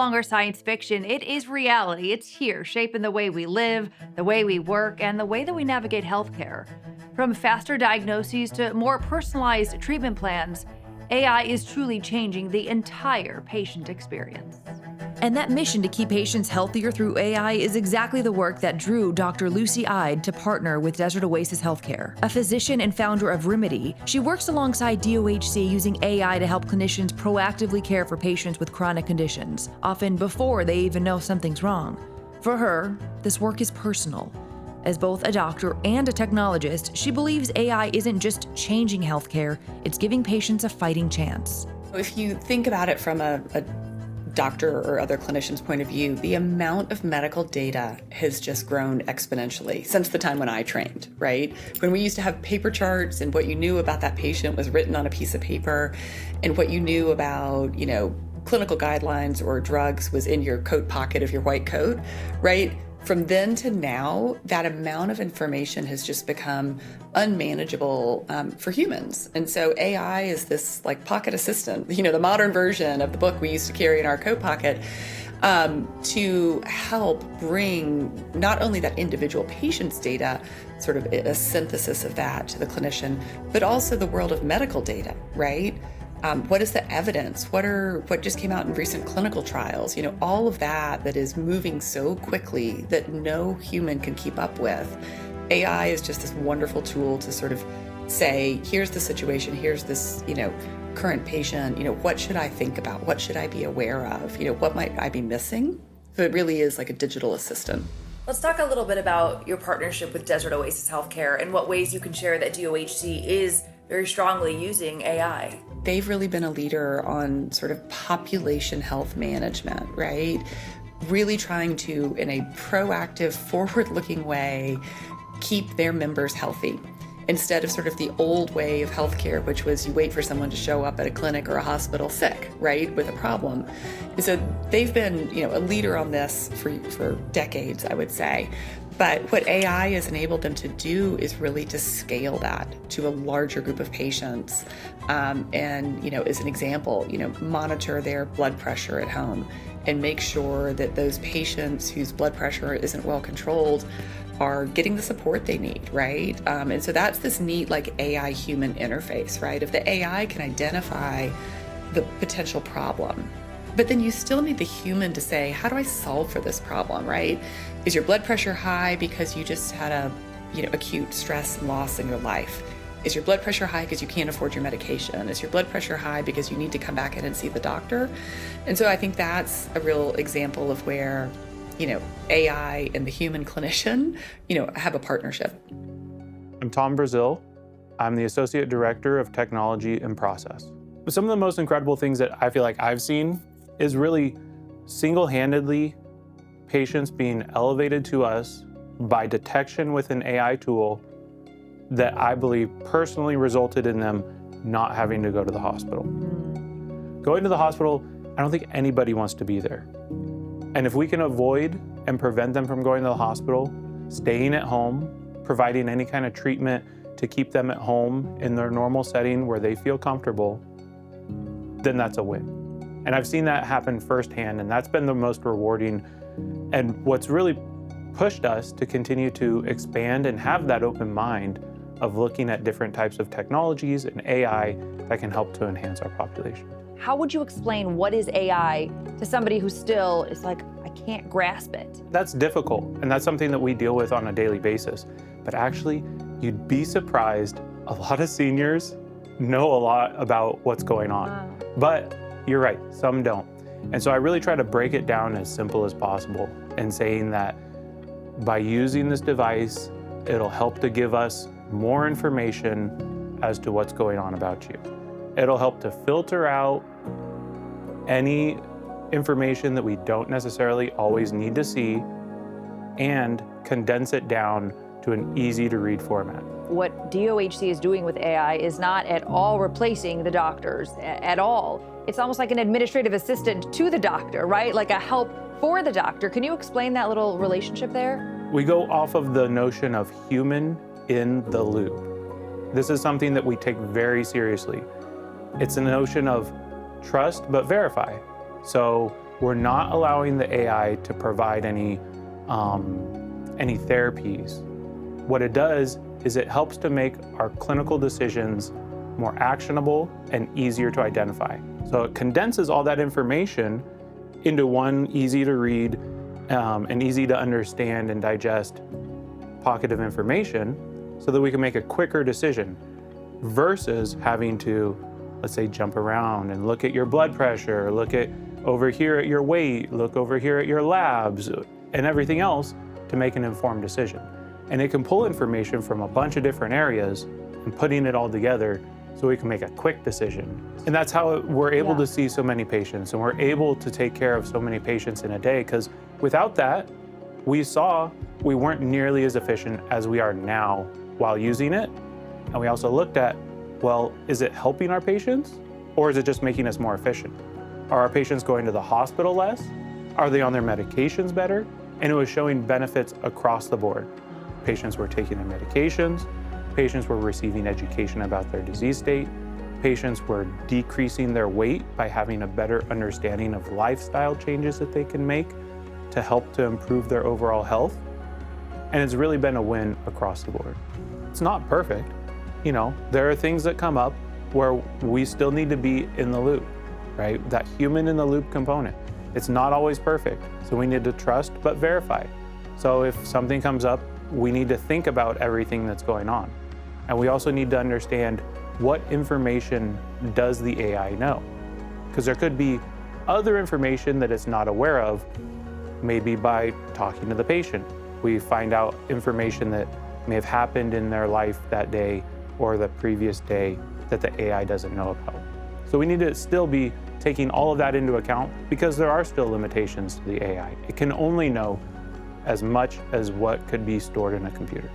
longer science fiction, it is reality. It's here, shaping the way we live, the way we work, and the way that we navigate healthcare. From faster diagnoses to more personalized treatment plans, AI is truly changing the entire patient experience. And that mission to keep patients healthier through AI is exactly the work that drew Dr. Lucy Ide to partner with Desert Oasis Healthcare. A physician and founder of Remedy, she works alongside DOHC using AI to help clinicians proactively care for patients with chronic conditions, often before they even know something's wrong. For her, this work is personal. As both a doctor and a technologist, she believes AI isn't just changing healthcare, it's giving patients a fighting chance. If you think about it from a doctor or other clinician's point of view, the amount of medical data has just grown exponentially since the time when I trained, right? When we used to have paper charts and what you knew about that patient was written on a piece of paper, and what you knew about, clinical guidelines or drugs was in your coat pocket of your white coat, right? From then to now, that amount of information has just become unmanageable for humans. And so AI is this pocket assistant, the modern version of the book we used to carry in our coat pocket, to help bring not only that individual patient's data, sort of a synthesis of that to the clinician, but also the world of medical data, right? What is the evidence? What just came out in recent clinical trials? All of that is moving so quickly that no human can keep up with. AI is just this wonderful tool to sort of say, here's the situation, here's this, current patient, what should I think about? What should I be aware of? What might I be missing? So it really is like a digital assistant. Let's talk a little bit about your partnership with Desert Oasis Healthcare and what ways you can share that DOHC is very strongly using AI. They've really been a leader on sort of population health management, right? Really trying to, in a proactive, forward-looking way, keep their members healthy, instead of sort of the old way of healthcare, which was you wait for someone to show up at a clinic or a hospital sick, right, with a problem. And so they've been, a leader on this for decades, I would say. But what AI has enabled them to do is really to scale that to a larger group of patients. And, as an example, monitor their blood pressure at home and make sure that those patients whose blood pressure isn't well controlled are getting the support they need, right? And so that's this neat AI human interface, right? If the AI can identify the potential problem, but then you still need the human to say, how do I solve for this problem, right? Is your blood pressure high because you just had a acute stress and loss in your life? Is your blood pressure high because you can't afford your medication? Is your blood pressure high because you need to come back in and see the doctor? And so I think that's a real example of where, AI and the human clinician, have a partnership. I'm Tom Brazil. I'm the Associate Director of Technology and Process. Some of the most incredible things that I feel like I've seen is really single-handedly patients being elevated to us by detection with an AI tool that I believe personally resulted in them not having to go to the hospital. Going to the hospital, I don't think anybody wants to be there. And if we can avoid and prevent them from going to the hospital, staying at home, providing any kind of treatment to keep them at home in their normal setting where they feel comfortable, then that's a win. And I've seen that happen firsthand, and that's been the most rewarding. And what's really pushed us to continue to expand and have that open mind of looking at different types of technologies and AI that can help to enhance our population. How would you explain what is AI to somebody who still is I can't grasp it? That's difficult, and that's something that we deal with on a daily basis. But actually, you'd be surprised, a lot of seniors know a lot about what's going on. Wow. But you're right, some don't. And so I really try to break it down as simple as possible and saying that by using this device, it'll help to give us more information as to what's going on about you. It'll help to filter out any information that we don't necessarily always need to see and condense it down to an easy to read format. What DOHC is doing with AI is not at all replacing the doctors at all. It's almost like an administrative assistant to the doctor, right? Like a help for the doctor. Can you explain that little relationship there? We go off of the notion of human in the loop. This is something that we take very seriously. It's a notion of trust but verify. So we're not allowing the AI to provide any therapies. What it does is it helps to make our clinical decisions more actionable and easier to identify. So it condenses all that information into one easy to read and easy to understand and digest pocket of information so that we can make a quicker decision versus having to, let's say, jump around and look at your blood pressure, look at over here at your weight, look over here at your labs and everything else to make an informed decision. And it can pull information from a bunch of different areas and putting it all together so we can make a quick decision. And that's how we're able to see so many patients and we're able to take care of so many patients in a day, because without that, we saw we weren't nearly as efficient as we are now while using it. And we also looked at, well, is it helping our patients or is it just making us more efficient? Are our patients going to the hospital less? Are they on their medications better? And it was showing benefits across the board. Patients were taking their medications, patients were receiving education about their disease state, patients were decreasing their weight by having a better understanding of lifestyle changes that they can make to help to improve their overall health. And it's really been a win across the board. It's not perfect. You know, there are things that come up where we still need to be in the loop, right? That human in the loop component. It's not always perfect. So we need to trust but verify. So if something comes up, we need to think about everything that's going on. And we also need to understand what information does the AI know? Because there could be other information that it's not aware of, maybe by talking to the patient. We find out information that may have happened in their life that day or the previous day that the AI doesn't know about. So we need to still be taking all of that into account because there are still limitations to the AI. It can only know as much as what could be stored in a computer.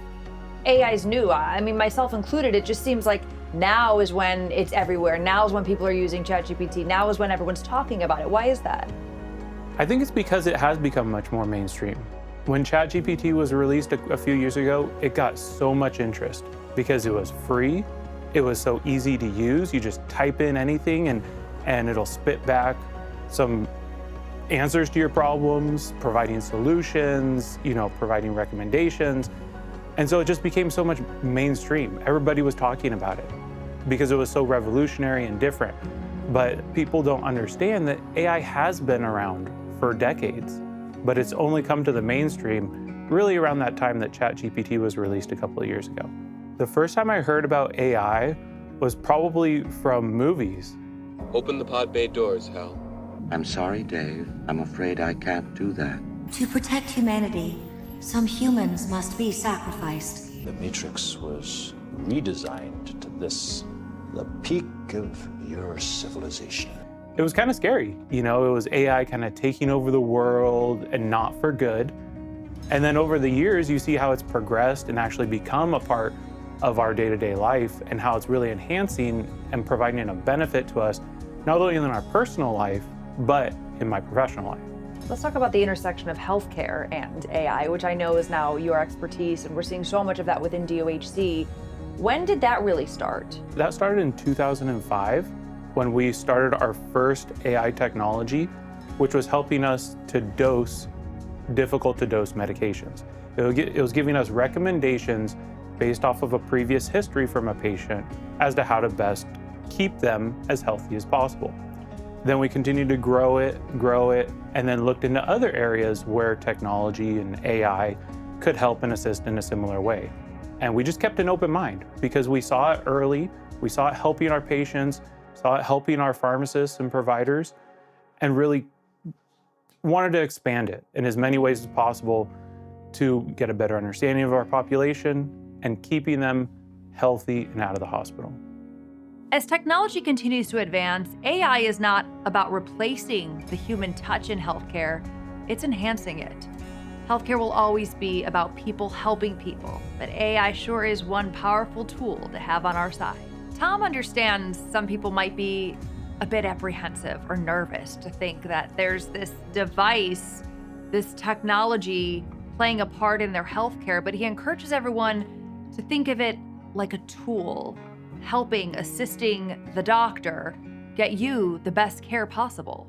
AI is new. I mean, myself included, it just seems like now is when it's everywhere. Now is when people are using ChatGPT. Now is when everyone's talking about it. Why is that? I think it's because it has become much more mainstream. When ChatGPT was released a few years ago, it got so much interest because it was free. It was so easy to use. You just type in anything and it'll spit back some answers to your problems, providing solutions, providing recommendations. And so it just became so much mainstream. Everybody was talking about it because it was so revolutionary and different. But people don't understand that AI has been around for decades, but it's only come to the mainstream really around that time that ChatGPT was released a couple of years ago. The first time I heard about AI was probably from movies. Open the pod bay doors, Hal. I'm sorry, Dave. I'm afraid I can't do that. To protect humanity, some humans must be sacrificed. The Matrix was redesigned to this, the peak of your civilization. It was kind of scary. It was AI kind of taking over the world and not for good. And then over the years, you see how it's progressed and actually become a part of our day-to-day life and how it's really enhancing and providing a benefit to us, not only in our personal life, but in my professional life. Let's talk about the intersection of healthcare and AI, which I know is now your expertise, and we're seeing so much of that within DOHC. When did that really start? That started in 2005 when we started our first AI technology, which was helping us to dose difficult to dose medications. It was giving us recommendations based off of a previous history from a patient as to how to best keep them as healthy as possible. Then we continued to grow it, and then looked into other areas where technology and AI could help and assist in a similar way. And we just kept an open mind because we saw it early, we saw it helping our patients, saw it helping our pharmacists and providers, and really wanted to expand it in as many ways as possible to get a better understanding of our population and keeping them healthy and out of the hospital. As technology continues to advance, AI is not about replacing the human touch in healthcare, it's enhancing it. Healthcare will always be about people helping people, but AI sure is one powerful tool to have on our side. Tom understands some people might be a bit apprehensive or nervous to think that there's this device, this technology playing a part in their healthcare, but he encourages everyone to think of it like a tool, helping, assisting the doctor get you the best care possible.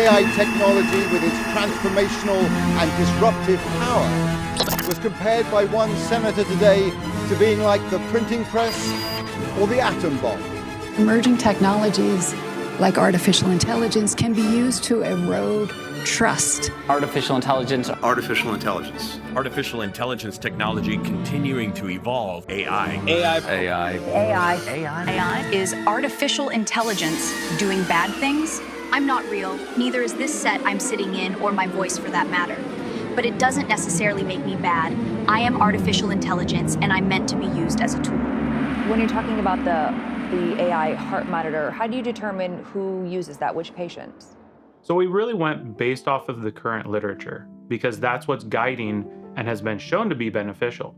AI technology with its transformational and disruptive power was compared by one senator today to being like the printing press or the atom bomb. Emerging technologies like artificial intelligence can be used to erode trust. Artificial intelligence. Artificial intelligence. Artificial intelligence technology continuing to evolve. AI. AI. AI. AI. AI. AI is artificial intelligence doing bad things. I'm not real. Neither is this set I'm sitting in or my voice for that matter. But it doesn't necessarily make me bad. I am artificial intelligence and I'm meant to be used as a tool. When you're talking about the AI heart monitor, how do you determine who uses that, which patients? So we really went based off of the current literature because that's what's guiding and has been shown to be beneficial.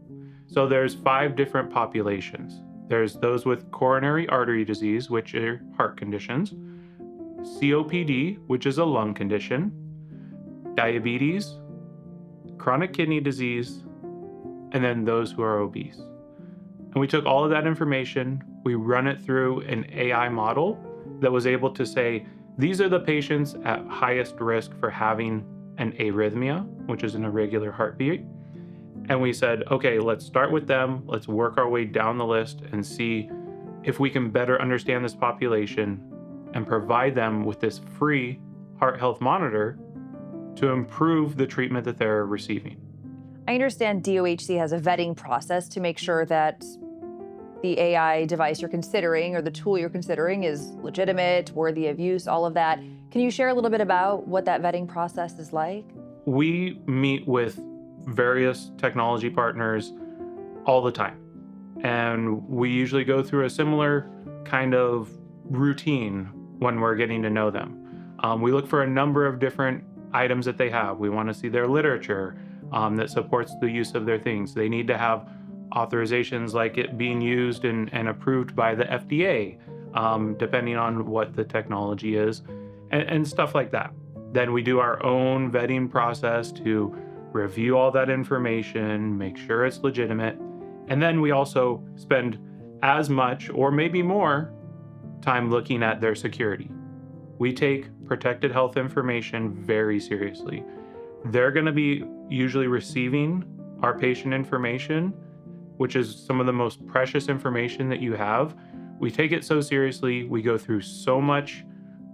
So there's 5 different populations. There's those with coronary artery disease, which are heart conditions, COPD, which is a lung condition, diabetes, chronic kidney disease, and then those who are obese. And we took all of that information, we run it through an AI model that was able to say, these are the patients at highest risk for having an arrhythmia, which is an irregular heartbeat. And we said, okay, let's start with them. Let's work our way down the list and see if we can better understand this population and provide them with this free heart health monitor to improve the treatment that they're receiving. I understand DOHC has a vetting process to make sure that the AI device you're considering or the tool you're considering is legitimate, worthy of use, all of that. Can you share a little bit about what that vetting process is like? We meet with various technology partners all the time. And we usually go through a similar kind of routine when we're getting to know them. We look for a number of different items that they have. We want to see their literature that supports the use of their things. They need to have authorizations like it being used and approved by the FDA, depending on what the technology is, and stuff like that. Then we do our own vetting process to review all that information, make sure it's legitimate, and then we also spend as much or maybe more time looking at their security. We take protected health information very seriously. They're going to be usually receiving our patient information, which is some of the most precious information that you have. We take it so seriously. We go through so much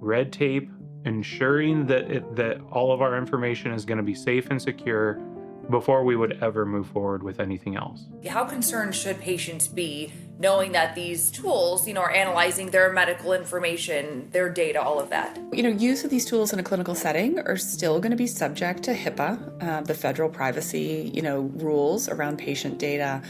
red tape, ensuring that all of our information is going to be safe and secure before we would ever move forward with anything else. How concerned should patients be knowing that these tools, are analyzing their medical information, their data, all of that? Use of these tools in a clinical setting are still going to be subject to HIPAA, the federal privacy, rules around patient data.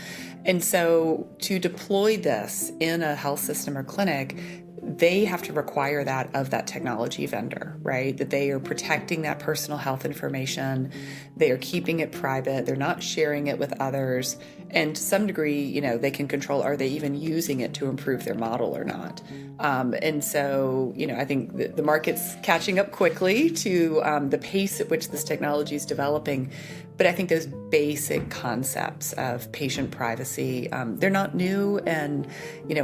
And so to deploy this in a health system or clinic, they have to require that of that technology vendor, right? That they are protecting that personal health information. They are keeping it private. They're not sharing it with others. And to some degree, they can control, are they even using it to improve their model or not? And so, I think the market's catching up quickly to the pace at which this technology is developing. But I think those basic concepts of patient privacy, they're not new, and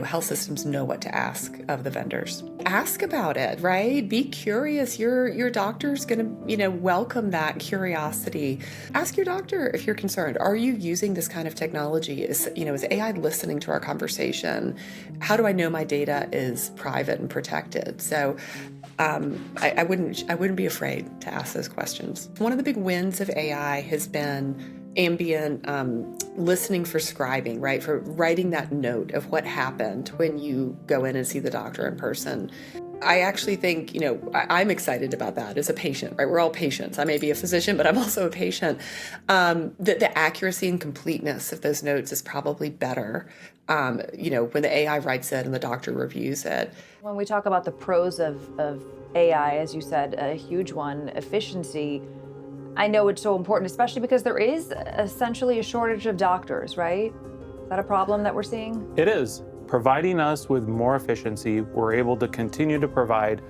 health systems know what to ask of the vendors. Ask about it, right? Be curious. Your doctor's going to welcome that curiosity. Ask your doctor if you're concerned. Are you using this kind of technology? Is AI listening to our conversation? How do I know my data is private and protected? So I wouldn't be afraid to ask those questions. One of the big wins of AI has been ambient listening for scribing, right? For writing that note of what happened when you go in and see the doctor in person. I actually think, I'm excited about that as a patient, right? We're all patients. I may be a physician, but I'm also a patient. The accuracy and completeness of those notes is probably better, when the AI writes it and the doctor reviews it. When we talk about the pros of AI, as you said, a huge one, efficiency, I know it's so important, especially because there is essentially a shortage of doctors, right? Is that a problem that we're seeing? It is. Providing us with more efficiency, we're able to continue to provide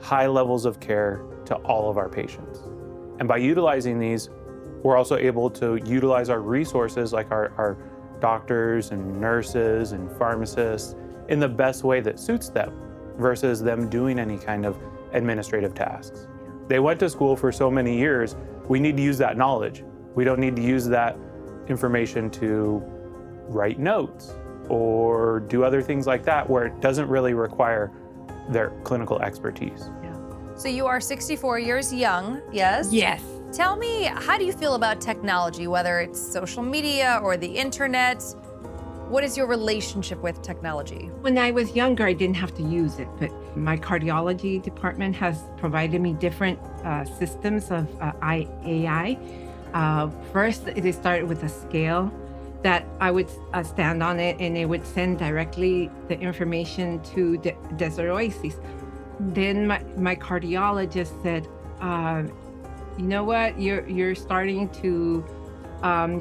high levels of care to all of our patients. And by utilizing these, we're also able to utilize our resources like our doctors and nurses and pharmacists in the best way that suits them versus them doing any kind of administrative tasks. They went to school for so many years. We need to use that knowledge. We don't need to use that information to write notes or do other things like that where it doesn't really require their clinical expertise. So you are 64 years young, yes? Yes. Tell me, how do you feel about technology, whether it's social media or the internet? What is your relationship with technology? When I was younger, I didn't have to use it, but my cardiology department has provided me different systems of AI. First, it started with a scale that I would stand on it and it would send directly the information to Desert Oasis. Then my cardiologist said, you know what, you're starting to,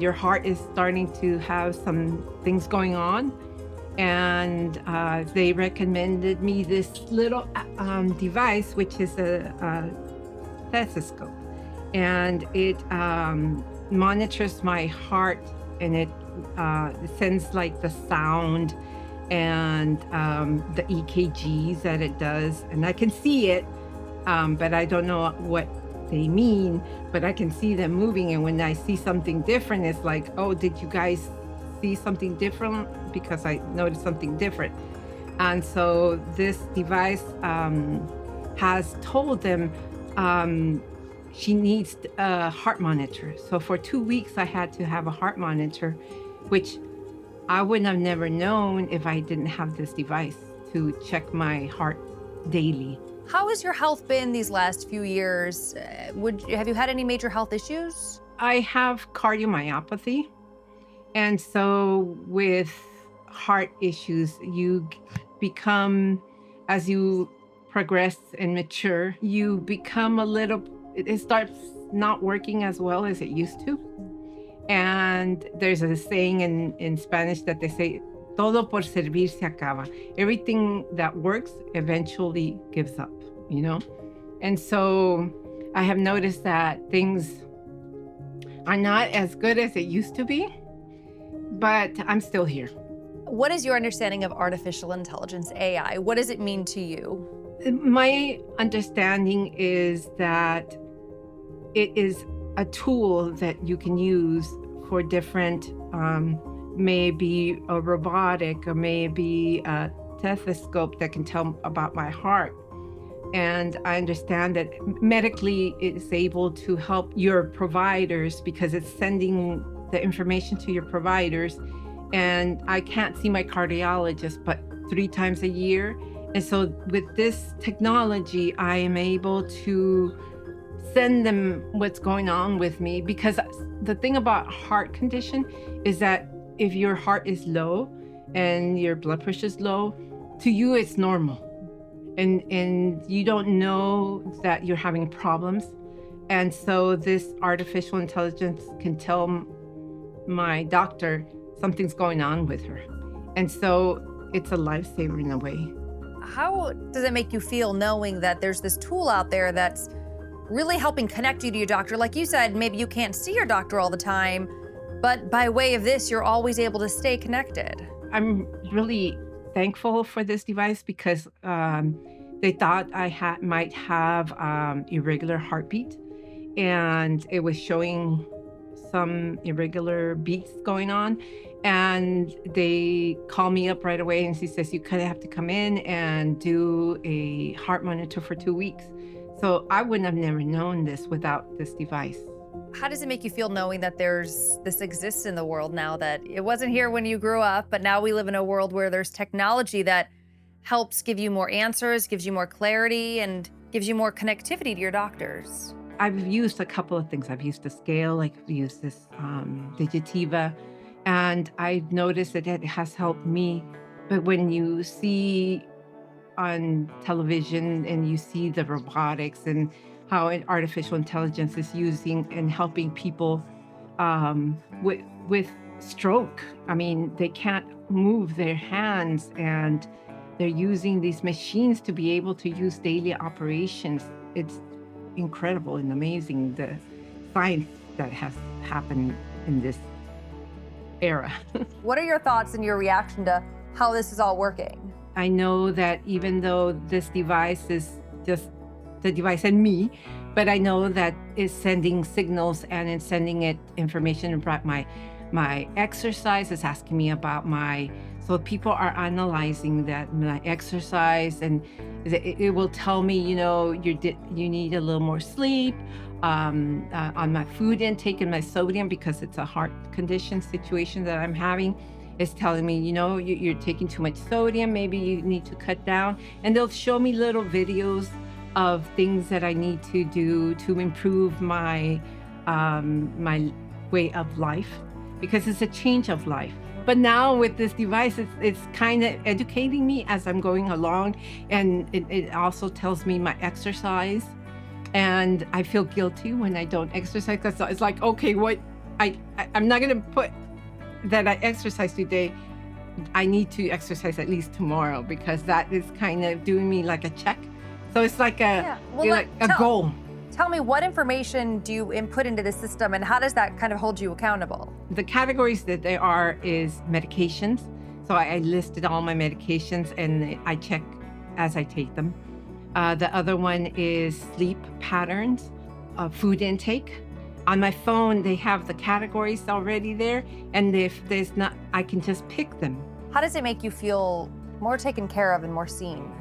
your heart is starting to have some things going on. And they recommended me this little device, which is a stethoscope. And it monitors my heart, and it sends like the sound and the EKGs that it does. And I can see it, but I don't know what they mean, but I can see them moving. And when I see something different, it's like, oh, did you guys see something different? Because I noticed something different. And so this device has told them she needs a heart monitor. So for 2 weeks, I had to have a heart monitor, which I would have never known if I didn't have this device to check my heart daily. How has your health been these last few years? Have you had any major health issues? I have cardiomyopathy. And so with heart issues, you become, as you progress and mature, you become it starts not working as well as it used to. And there's a saying in Spanish that they say, todo por servir se acaba. Everything that works eventually gives up, you know? And so I have noticed that things are not as good as it used to be, but I'm still here. What is your understanding of artificial intelligence, AI? What does it mean to you? My understanding is that it is a tool that you can use for different, maybe a robotic or maybe a stethoscope that can tell about my heart. And I understand that medically it's able to help your providers because it's sending the information to your providers. And I can't see my cardiologist but 3 times a year. And so with this technology, I am able to send them what's going on with me, because the thing about heart condition is that if your heart is low and your blood pressure is low, to you it's normal. And you don't know that you're having problems. And so this artificial intelligence can tell my doctor something's going on with her. And so it's a lifesaver in a way. How does it make you feel knowing that there's this tool out there that's really helping connect you to your doctor? Like you said, maybe you can't see your doctor all the time, but by way of this, you're always able to stay connected. I'm really thankful for this device because they thought I might have irregular heartbeat, and it was showing some irregular beats going on. And they called me up right away and she says, you kind of have to come in and do a heart monitor for 2 weeks. So I wouldn't have never known this without this device. How does it make you feel knowing that this exists in the world now, that it wasn't here when you grew up, but now we live in a world where there's technology that helps give you more answers, gives you more clarity, and gives you more connectivity to your doctors? I've used a couple of things. I've used a scale, I've used this Digitiva, and I've noticed that it has helped me. But when you see on television and you see the robotics and how artificial intelligence is using and helping people with stroke, I mean, they can't move their hands and they're using these machines to be able to use daily operations. It's incredible and amazing, the science that has happened in this era. What are your thoughts and your reaction to how this is all working? I know that even though this device is just the device and me, But I know that it's sending signals and it's sending it information about my exercise. It's asking me about so people are analyzing that my exercise, and it will tell me, you need a little more sleep, on my food intake and my sodium, because it's a heart condition situation that I'm having. It's telling me, you're taking too much sodium, maybe you need to cut down. And they'll show me little videos of things that I need to do to improve my way of life, because it's a change of life. But now with this device, it's kind of educating me as I'm going along, and it also tells me my exercise. And I feel guilty when I don't exercise, because it's like, okay, I'm not going to put that I exercise today. I need to exercise at least tomorrow, because that is kind of doing me like a check. So it's like a goal. Tell me, what information do you input into the system, and how does that kind of hold you accountable? The categories that there are is medications. So I listed all my medications and I check as I take them. The other one is sleep patterns, food intake. On my phone, they have the categories already there, and if there's not, I can just pick them. How does it make you feel more taken care of and more seen?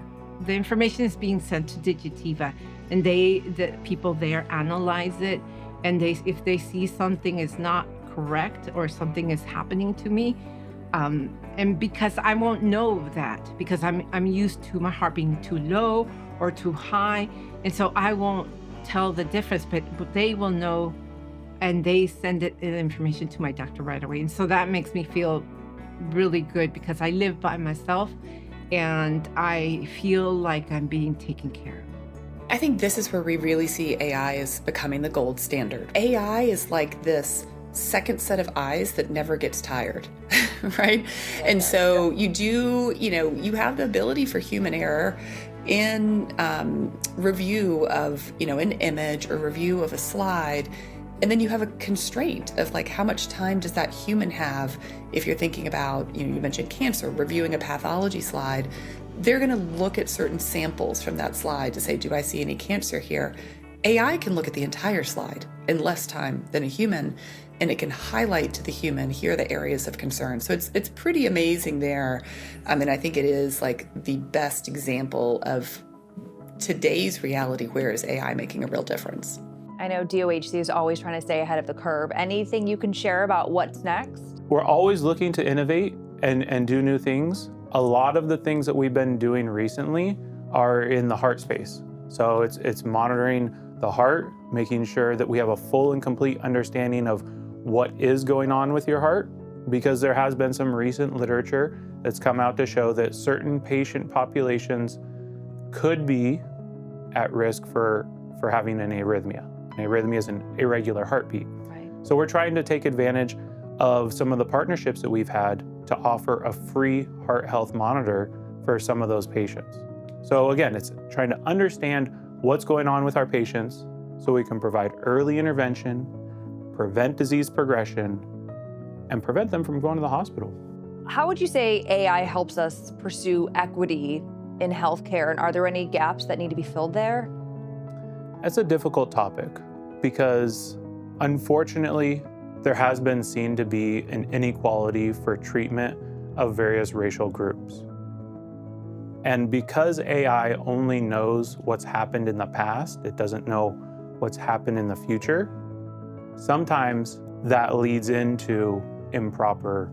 The information is being sent to Digitiva, and the people there analyze it, and if they see something is not correct or something is happening to me, and because I won't know that, because I'm used to my heart being too low or too high, and so I won't tell the difference, but they will know, and they send the information to my doctor right away. And so that makes me feel really good, because I live by myself and I feel like I'm being taken care of. I think this is where we really see AI as becoming the gold standard. AI is like this second set of eyes that never gets tired, right? And so you have the ability for human error in review of, an image or review of a slide. And then you have a constraint of like, how much time does that human have? If you're thinking about, you mentioned cancer, reviewing a pathology slide, they're going to look at certain samples from that slide to say, do I see any cancer here? AI can look at the entire slide in less time than a human, and it can highlight to the human, here are the areas of concern. So it's pretty amazing there. I mean, I think it is like the best example of today's reality, where is AI making a real difference. I know DOHC is always trying to stay ahead of the curve. Anything you can share about what's next? We're always looking to innovate and do new things. A lot of the things that we've been doing recently are in the heart space. So it's monitoring the heart, making sure that we have a full and complete understanding of what is going on with your heart, because there has been some recent literature that's come out to show that certain patient populations could be at risk for having an arrhythmia. An arrhythmia is an irregular heartbeat. Right. So we're trying to take advantage of some of the partnerships that we've had to offer a free heart health monitor for some of those patients. So again, it's trying to understand what's going on with our patients so we can provide early intervention, prevent disease progression, and prevent them from going to the hospital. How would you say AI helps us pursue equity in healthcare, and are there any gaps that need to be filled there? That's a difficult topic, because unfortunately, there has been seen to be an inequality for treatment of various racial groups. And because AI only knows what's happened in the past, it doesn't know what's happened in the future, sometimes that leads into improper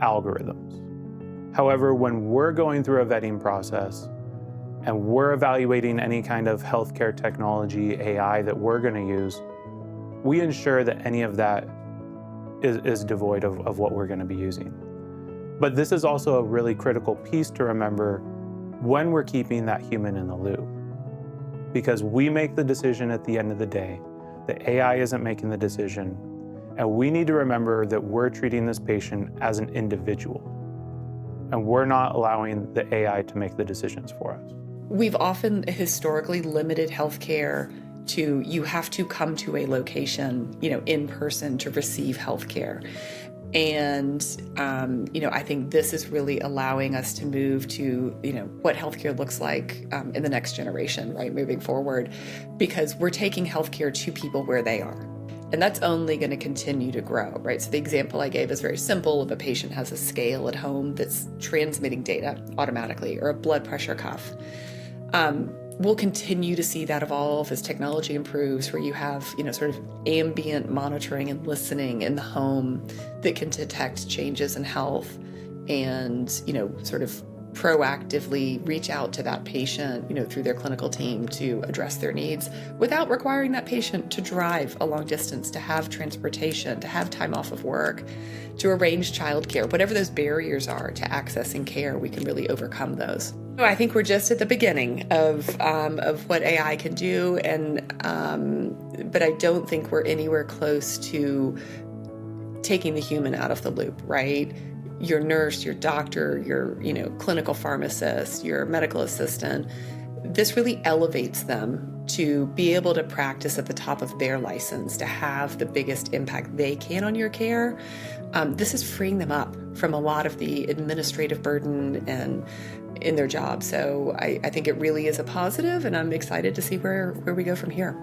algorithms. However, when we're going through a vetting process and we're evaluating any kind of healthcare technology, AI that we're going to use, we ensure that any of that is devoid of what we're going to be using. But this is also a really critical piece to remember when we're keeping that human in the loop, because we make the decision at the end of the day. The AI isn't making the decision, and we need to remember that we're treating this patient as an individual, and we're not allowing the AI to make the decisions for us. We've often historically limited healthcare to, you have to come to a location, in person to receive healthcare. And, I think this is really allowing us to move to, what healthcare looks like in the next generation, right, moving forward, because we're taking healthcare to people where they are. And that's only going to continue to grow, right? So the example I gave is very simple. If a patient has a scale at home that's transmitting data automatically, or a blood pressure cuff, we'll continue to see that evolve as technology improves, where you have, sort of ambient monitoring and listening in the home that can detect changes in health and, sort of proactively reach out to that patient, through their clinical team to address their needs without requiring that patient to drive a long distance, to have transportation, to have time off of work, to arrange childcare. Whatever those barriers are to accessing care, we can really overcome those. I think we're just at the beginning of what AI can do, but I don't think we're anywhere close to taking the human out of the loop, right? Your nurse, your doctor, your clinical pharmacist, your medical assistant, this really elevates them to be able to practice at the top of their license, to have the biggest impact they can on your care. This is freeing them up from a lot of the administrative burden and in their job. So I think it really is a positive, and I'm excited to see where we go from here.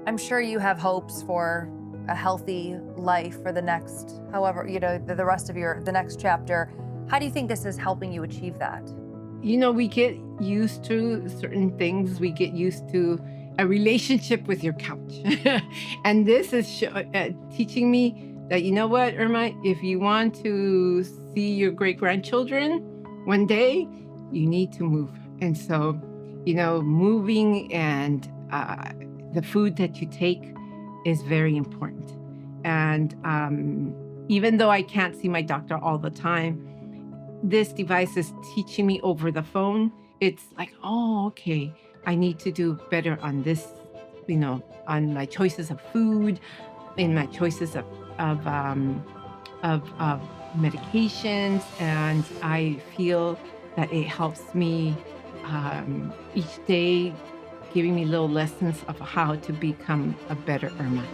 I'm sure you have hopes for a healthy life for the next, however, the rest of the next chapter. How do you think this is helping you achieve that? We get used to certain things. We get used to a relationship with your couch. And this is teaching me that, Irma, if you want to see your great-grandchildren one day, you need to move. And so, moving and the food that you take is very important. And even though I can't see my doctor all the time, this device is teaching me over the phone. It's like, oh, okay, I need to do better on this, on my choices of food, in my choices of medications. And I feel that it helps me each day, giving me little lessons of how to become a better Irma.